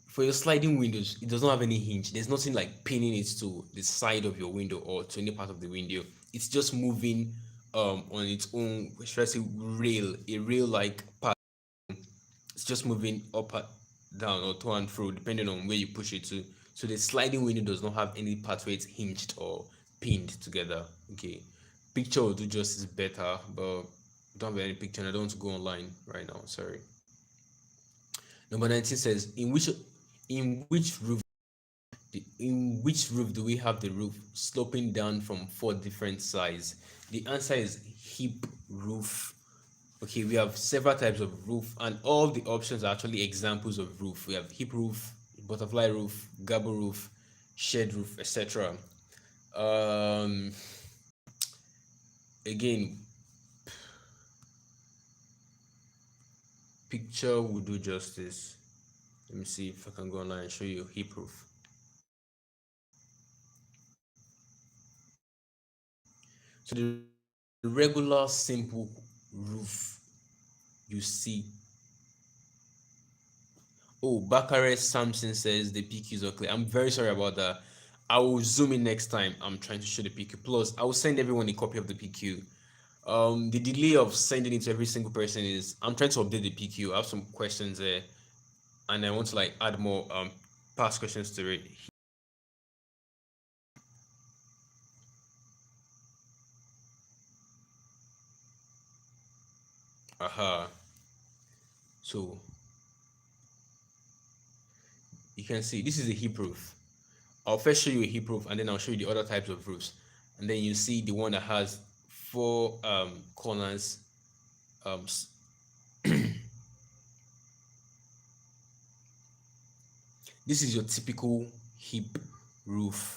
For your sliding windows, it does not have any hinge. There's nothing like pinning it to the side of your window or to any part of the window. It's just moving on its own, should I say, a rail like part. It's just moving up, down, or to and fro depending on where you push it to. So the sliding window does not have any part where it's hinged or pinned together. Okay, picture will do justice better, but don't have any picture and I don't want to go online right now, sorry. Number 19 says, in which roof do we have the roof sloping down from 4 different sides? The answer is hip roof. Okay, we have several types of roof, and all the options are actually examples of roof. We have hip roof, butterfly roof, gable roof, shed roof, etc. Um, Again, picture will do justice. Let me see if I can go online and show you hip roof. So the regular simple roof you see. Oh, Bakare Samson says the PQs are clear. I'm very sorry about that. I will zoom in next time. I'm trying to show the PQ. Plus, I will send everyone a copy of the PQ. The delay of sending it to every single person is I'm trying to update the PQ. I have some questions there, and I want to like add more past questions to it. Aha. So you can see this is a hip roof. I'll first show you a hip roof, and then I'll show you the other types of roofs, and then you see the one that has 4 corners. Um, this is your typical hip roof.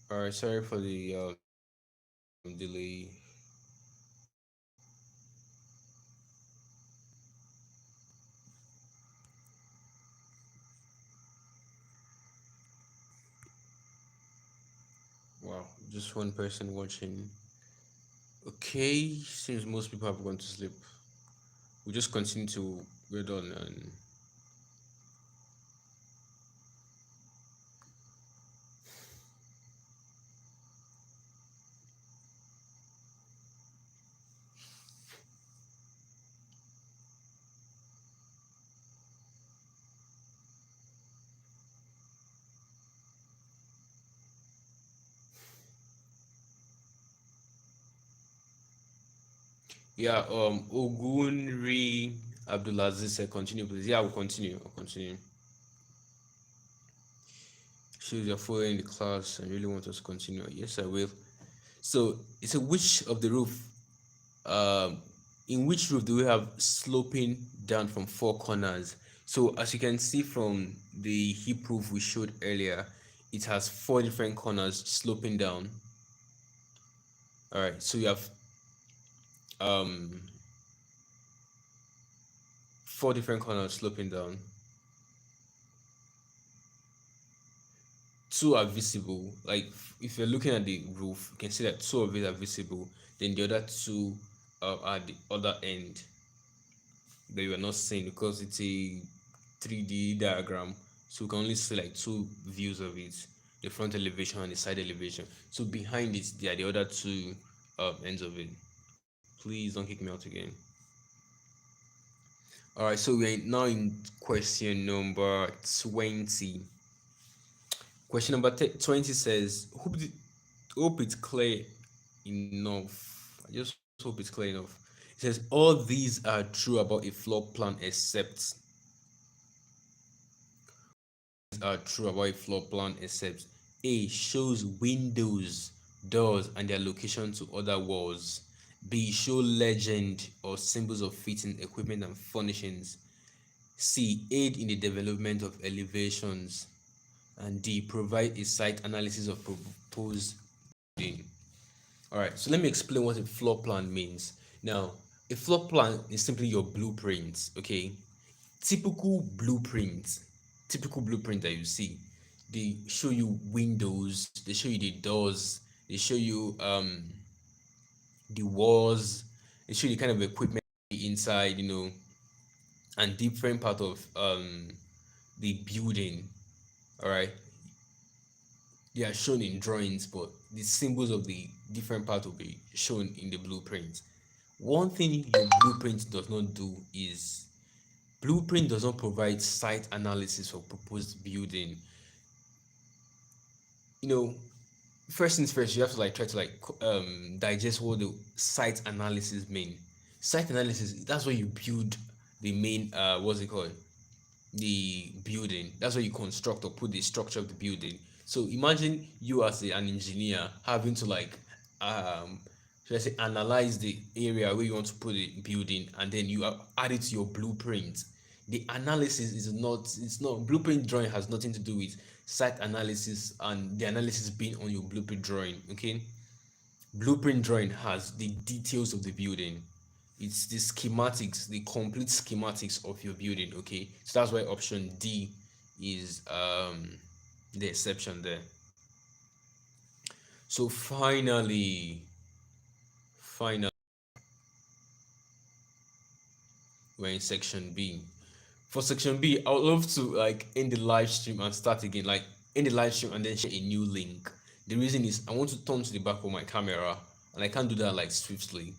All right, sorry for the delay. Wow, just one person watching. Okay, seems most people have gone to sleep. We'll just continue to read on and yeah. Ogunri Abdulaziz said, "Continue, please." Yeah, I will continue. I'll continue. Shows you're following the class and really want us to continue. Yes, I will. So it's a which of the roof um in which roof do we have sloping down from four corners? So as you can see from the hip roof we showed earlier, it has four different corners sloping down. All right, so you have um four different corners sloping down. Two are visible. Like if you're looking at the roof, you can see that two of it are visible, then the other two are at the other end that you are not seeing because it's a 3D diagram. So we can only see like two views of it, the front elevation and the side elevation. So behind it, there are the other two ends of it. Please don't kick me out again. All right, so we're now in question number 20. Question number 20 says, hope it's clear enough. I just hope it's clear enough. It says, all these are true about a floor plan except are true about a floor plan except A shows windows, doors, and their location to other walls. B show legend or symbols of fitting equipment and furnishings. C aid in the development of elevations. And D provide a site analysis of proposed building. All right, so let me explain what a floor plan means. Now, a floor plan is simply your blueprint, okay? Typical blueprint, typical blueprint that you see, they show you windows, they show you the doors, they show you the walls, they show you kind of equipment inside, and different part of the building. All right, they are shown in drawings, but the symbols of the different part will be shown in the blueprint. One thing your blueprint does not do is blueprint does not provide site analysis for proposed building. You know, first things first, you have to like try to like digest what the site analysis mean. Site analysis, that's where you build the main what's it called, the building. That's where you construct or put the structure of the building. So imagine you as an engineer having to like um should I say analyze the area where you want to put the building, and then you add it to your blueprint. The analysis is not, it's not, blueprint drawing has nothing to do with site analysis and the analysis being on your blueprint drawing. Okay, blueprint drawing has the details of the building. It's the schematics, the complete schematics of your building. Okay, so that's why option D is the exception there. So finally we're in section B. For section B, I would love to like end the live stream and start again, like end the live stream and then share a new link. The reason is I want to turn to the back of my camera and I can't do that like swiftly.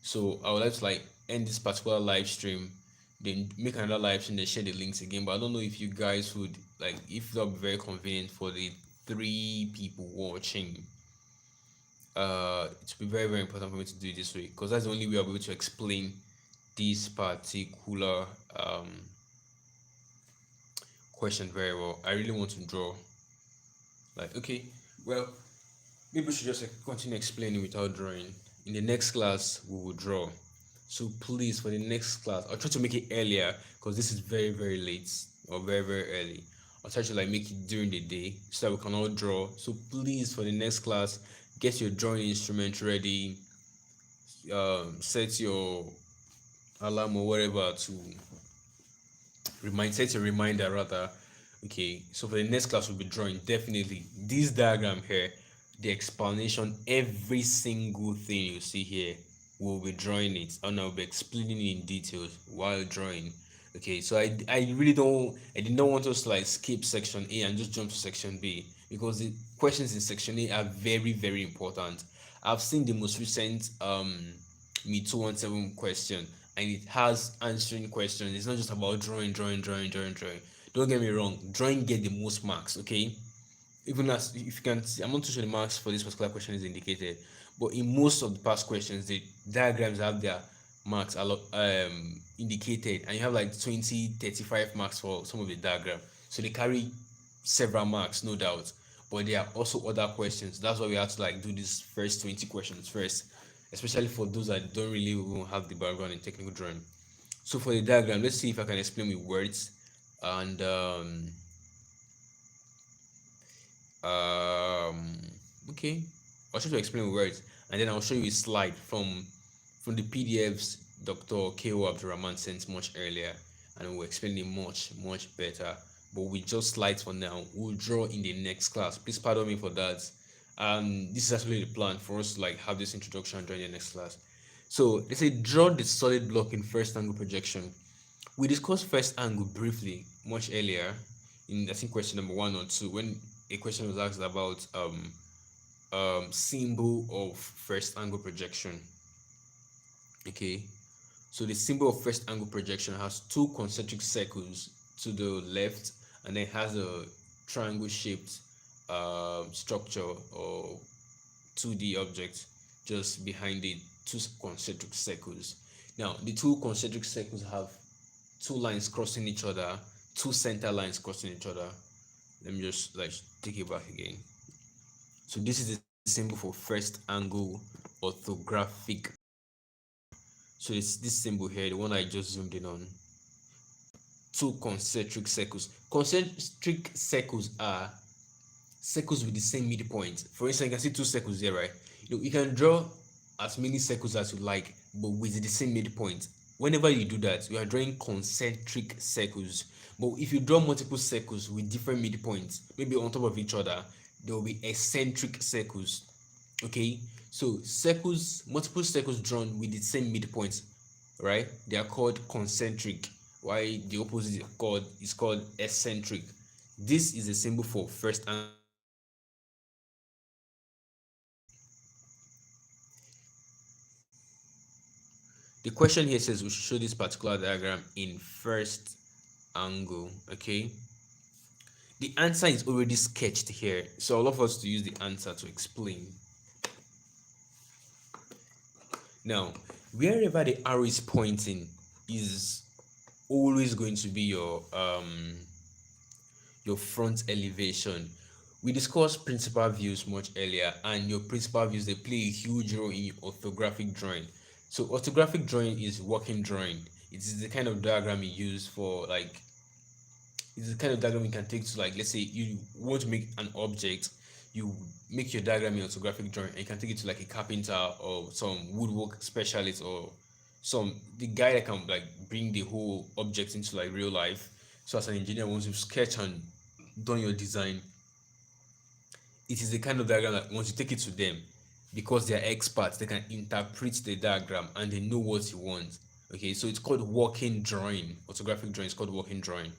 So I would like to like end this particular live stream, then make another live stream, then share the links again. But I don't know if you guys would like, if that would be very convenient for the three people watching. It would be very, very important for me to do it this way because that's the only way I'll be able to explain this particular question very well. I really want to draw. Like, okay, well, maybe we should just like, continue explaining without drawing. In the next class, we will draw. So please, for the next class, I'll try to make it earlier because this is very, very late or very, very early. I'll try to like make it during the day so that we can all draw. So please, for the next class, get your drawing instrument ready. Set your alarm or whatever to set a reminder rather. Okay, so for the next class we'll be drawing definitely this diagram here, the explanation, every single thing you see here, we'll be drawing it and I'll be explaining it in details while drawing. Okay, so I really don't, I did not want us to like skip section A and just jump to section B, because the questions in section A are very very important. I've seen the most recent MEE217 question, and it has answering questions. It's not just about drawing. Don't get me wrong, drawing get the most marks, okay? Even as if you can see, I'm not too sure the marks for this particular question is indicated, but in most of the past questions, the diagrams have their marks indicated, and you have like 20, 35 marks for some of the diagram. So they carry several marks, no doubt. But there are also other questions. That's why we have to like do these first 20 questions first, especially for those that don't really even have the background in technical drawing. So for the diagram, let's see if I can explain with words. And um okay, I'll try to explain with words, and then I'll show you a slide from the PDFs Dr. Ko Abdurrahman sent much earlier, and we'll explain it much better. But with just slides for now, we'll draw in the next class. Please pardon me for that. This is actually the plan for us to like have this introduction during the next class. So they say draw the solid block in first angle projection. We discussed first angle briefly much earlier in, I think, question number 1 or 2, when a question was asked about symbol of first angle projection. Okay, so the symbol of first angle projection has two concentric circles to the left, and then has a triangle shaped structure or 2D object just behind it, two concentric circles. Now the two concentric circles have two lines crossing each other, two center lines crossing each other. Let me just like take it back again. So this is the symbol for first angle orthographic. So it's this symbol here, the one I just zoomed in on. Two concentric circles. Concentric circles are circles with the same midpoint. For instance, you can see two circles there, right? You can draw as many circles as you like, but with the same midpoint. Whenever you do that, you are drawing concentric circles. But if you draw multiple circles with different midpoints, maybe on top of each other, there will be eccentric circles. Okay, so circles, multiple circles drawn with the same midpoints, right? They are called concentric. Why the opposite is called eccentric. This is a symbol for first angle. The question here says we should show this particular diagram in first angle. Okay, the answer is already sketched here, so I'd love us to use the answer to explain. Now, wherever the arrow is pointing is always going to be your front elevation. We discussed principal views much earlier, and your principal views, they play a huge role in orthographic drawing. So orthographic drawing is working drawing. It is the kind of diagram you use for like, it's the kind of diagram you can take to like, let's say you want to make an object, you make your diagram in orthographic drawing, and you can take it to like a carpenter or some woodwork specialist, or the guy that can like bring the whole object into like real life. So as an engineer, once you've sketched and done your design, it is the kind of diagram that once you take it to them, because they are experts, they can interpret the diagram and they know what you want. Okay, so it's called working drawing. Orthographic drawing is called working drawing.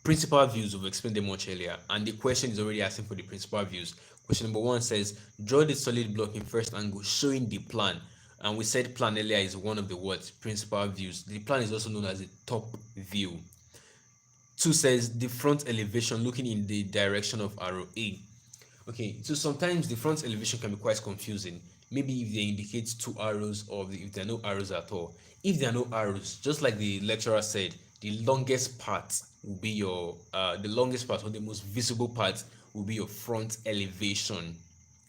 Principal views, we've explained them much earlier, and the question is already asking for the principal views. Question number 1 says draw the solid block in first angle showing the plan, and we said plan earlier is one of the words principal views. The plan is also known as the top view. 2 says the front elevation looking in the direction of arrow A. Okay, so sometimes the front elevation can be quite confusing. Maybe if they indicate 2 arrows, or if there are no arrows at all. If there are no arrows, just like the lecturer said, the longest part will be your the longest part, or the most visible part, will be your front elevation.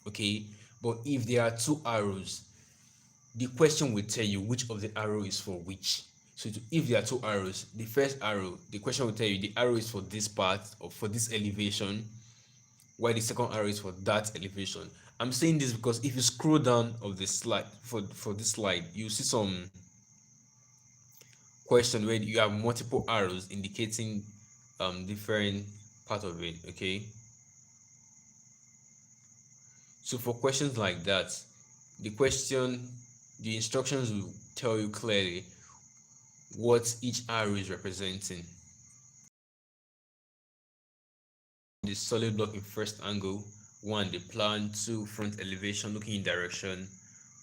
Okay, but if there are 2 arrows, the question will tell you which of the arrow is for which. So if there are two arrows, the first arrow, the question will tell you the arrow is for this part or for this elevation, while the second arrow is for that elevation. I'm saying this because if you scroll down of the slide for this slide, you see some question where you have multiple arrows indicating different part of it. Okay, so for questions like that, the instructions will tell you clearly what each arrow is representing. The solid block in first angle, one the plan, two front elevation looking in direction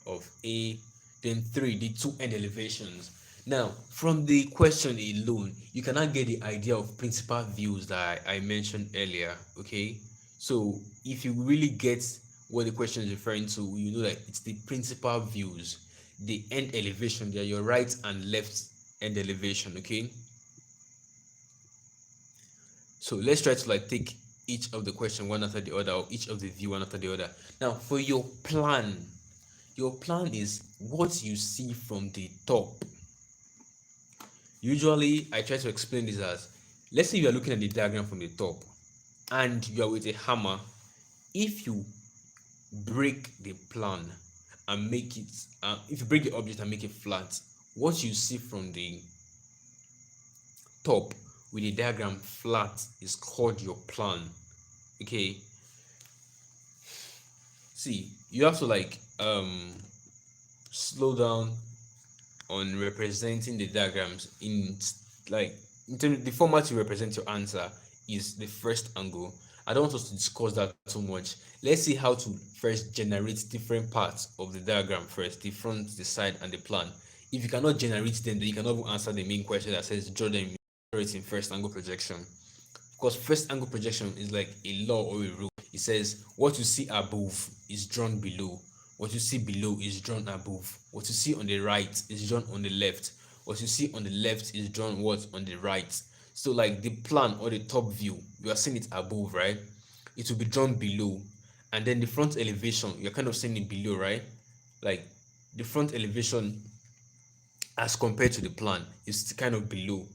of A, then three the two end elevations. Now from the question alone, you cannot get the idea of principal views that I mentioned earlier. Okay, so if you really get what the question is referring to, you know that it's the principal views, the end elevation, they are your right and left end elevation. Okay, so let's try to like take each of the question one after the other, or each of the view one after the other. Now for your plan is what you see from the top. Usually I try to explain this as, let's say you are looking at the diagram from the top and you are with a hammer. If you break the plan and make it if you break the object and make it flat, what you see from the top with the diagram flat is called your plan. Okay, see, you have to like slow down on representing the diagrams in like in terms of the format you represent your answer is the first angle. I don't want us to discuss that too much. Let's see how to first generate different parts of the diagram first, the front, the side, and the plan. If you cannot generate them, then you cannot even answer the main question that says draw them in first angle projection. Because first angle projection is like a law or a rule. It says what you see above is drawn below, what you see below is drawn above, what you see on the right is drawn on the left, what you see on the left is drawn what on the right. So like the plan or the top view, you are seeing it above, right? It will be drawn below, and then the front elevation, you're kind of seeing it below, right? Like the front elevation as compared to the plan is kind of below,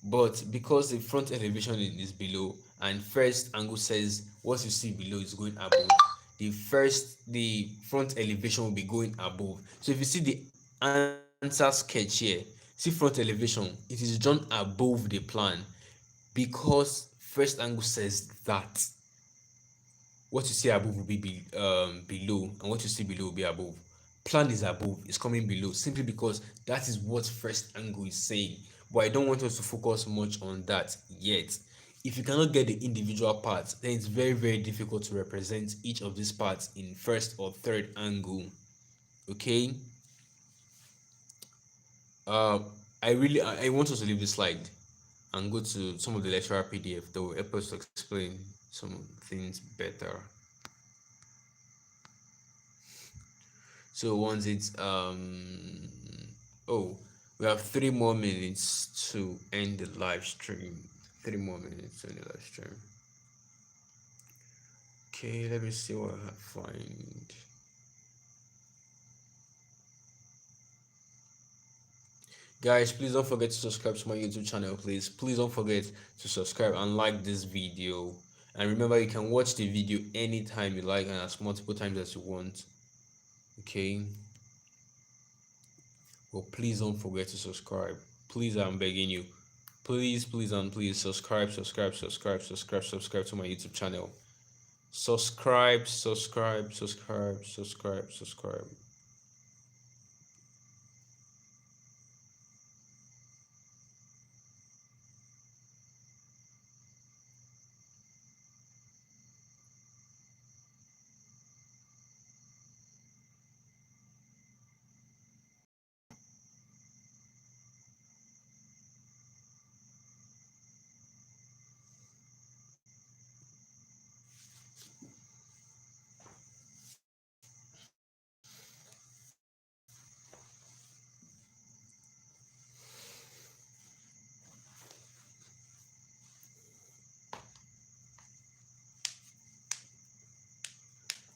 but because the front elevation is below and first angle says what you see below is going above, the front elevation will be going above. So if you see the answer sketch here, see front elevation, it is drawn above the plan because first angle says that what you see above will be below, and what you see below will be above. Plan is above, is coming below, simply because that is what first angle is saying. But I don't want us to focus much on that yet. If you cannot get the individual parts, then it's very, very difficult to represent each of these parts in first or third angle. Okay. Uh, I want us to leave this slide and go to some of the lecturer PDF that will help us to explain some things better. So once it's oh, we have 3 more minutes to end the live stream. 3 more minutes to end the live stream. Okay, let me see what I find. Guys, please don't forget to subscribe to my YouTube channel. Please don't forget to subscribe and like this video. And remember, you can watch the video anytime you like and as multiple times as you want. Okay, well, please don't forget to subscribe. Please, I'm begging you. Please and please subscribe to my YouTube channel. Subscribe.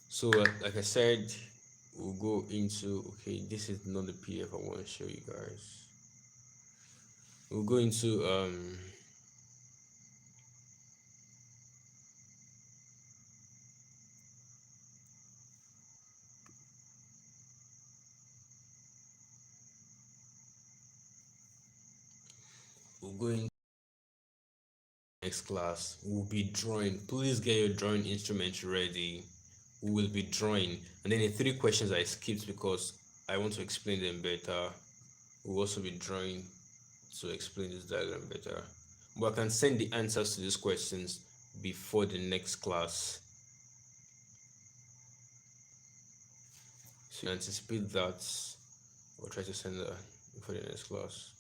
So like I said, we'll go into, okay, this is not the PDF I want to show you guys. we'll go into we'll go into next class. We'll be drawing. Please get your drawing instrument ready. We will be drawing, and then the three questions I skipped because I want to explain them better. We'll also be drawing to explain this diagram better. But I can send the answers to these questions before the next class. So you anticipate that. We'll try to send that before the next class.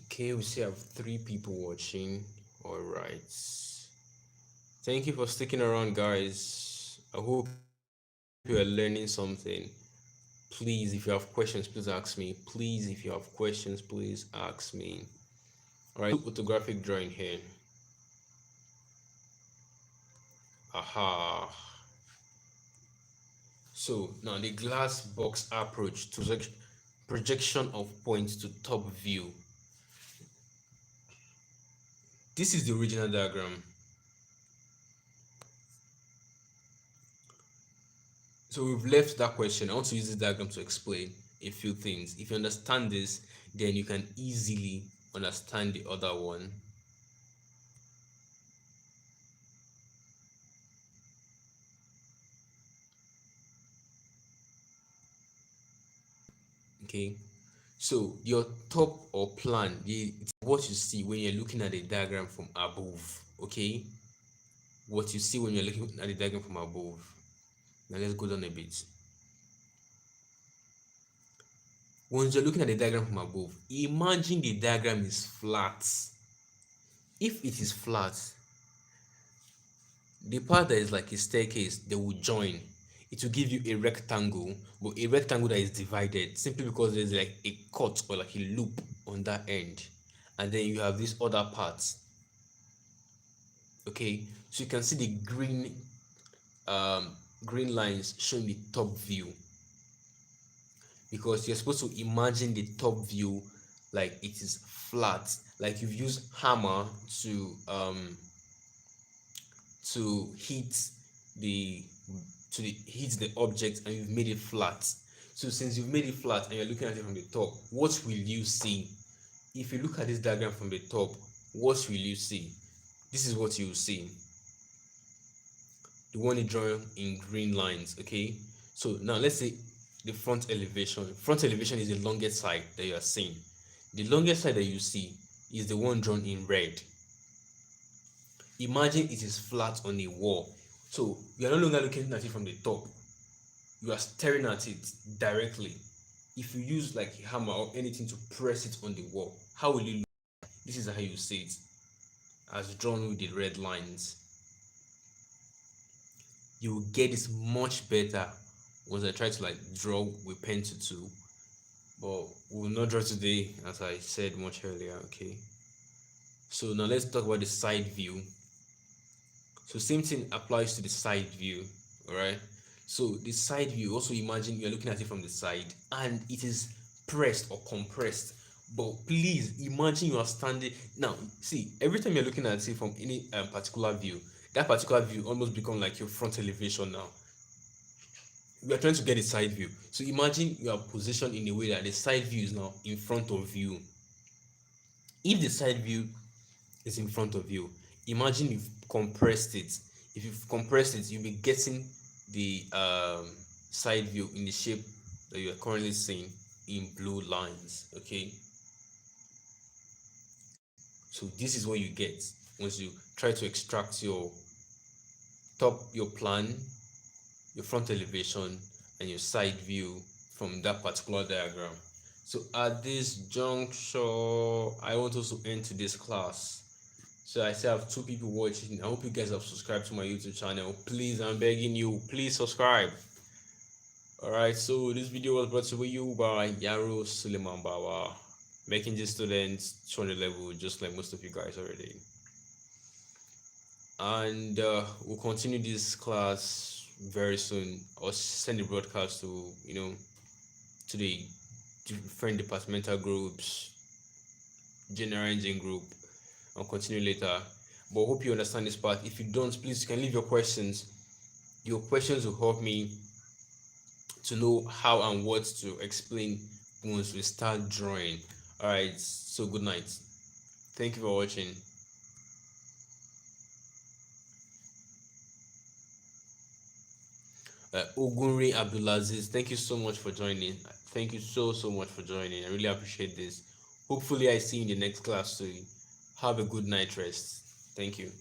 Okay, we still have 3 people watching. All right. Thank you for sticking around, guys. I hope you are learning something. Please, if you have questions, please ask me. Please, if you have questions, please ask me. All right, photographic drawing here. Aha. So now the glass box approach to projection of points to top view. This is the original diagram. So we've left that question. I want to use this diagram to explain a few things. If you understand this, then you can easily understand the other one. Okay, so your top or plan, it's what you see when you're looking at the diagram from above. Okay, what you see when you're looking at the diagram from above. Now let's go down a bit. Once you're looking at the diagram from above, imagine the diagram is flat. If it is flat, the part that is like a staircase, they will join. It will give you a rectangle, but a rectangle that is divided simply because there's like a cut or like a loop on that end. And then you have this other part. Okay, so you can see the green lines showing the top view, because you're supposed to imagine the top view like it is flat, like you've used hammer to the hit the object and you've made it flat. So since you've made it flat and you're looking at it from the top, what will you see? If you look at this diagram from the top, what will you see? This is what you will see, the one you draw in green lines. Okay, so now let's say the front elevation. Front elevation is the longest side that you are seeing. The longest side that you see is the one drawn in red. Imagine it is flat on a wall, so you are no longer looking at it from the top, you are staring at it directly. If you use like a hammer or anything to press it on the wall, how will it look? This is how you see it, as drawn with the red lines. You will get this much better once I try to like draw with pencil too, but we will not draw today, as I said much earlier. Okay, so now let's talk about the side view. So same thing applies to the side view. All right, so the side view, also imagine you're looking at it from the side and it is pressed or compressed, but please imagine you are standing. Now see, every time you're looking at it from any particular view, that particular view almost become like your front elevation. Now we are trying to get a side view, so imagine you are positioned in a way that the side view is now in front of you. If the side view is in front of you, imagine you've compressed it. If you've compressed it, you'll be getting the side view in the shape that you are currently seeing in blue lines. Okay, so this is what you get once you try to extract your plan, your front elevation, and your side view from that particular diagram. So at this juncture, I want us to end today's class. So I still have 2 people watching. I hope you guys have subscribed to my YouTube channel. Please, I'm begging you, please subscribe. Alright, so this video was brought to you by Yaro Suleiman Bawa, making this students 200 level just like most of you guys already. and we'll continue this class very soon. Or send the broadcast to to the different departmental groups, general engine group. I'll continue later. But hope you understand this part. If you don't, please you can leave your questions. Your questions will help me to know how and what to explain once we start drawing. All right. So good night. Thank you for watching. Ogunri Abdulaziz, thank you so much for joining. Thank you so much for joining. I really appreciate this. Hopefully, I see you in the next class. So have a good night rest. Thank you.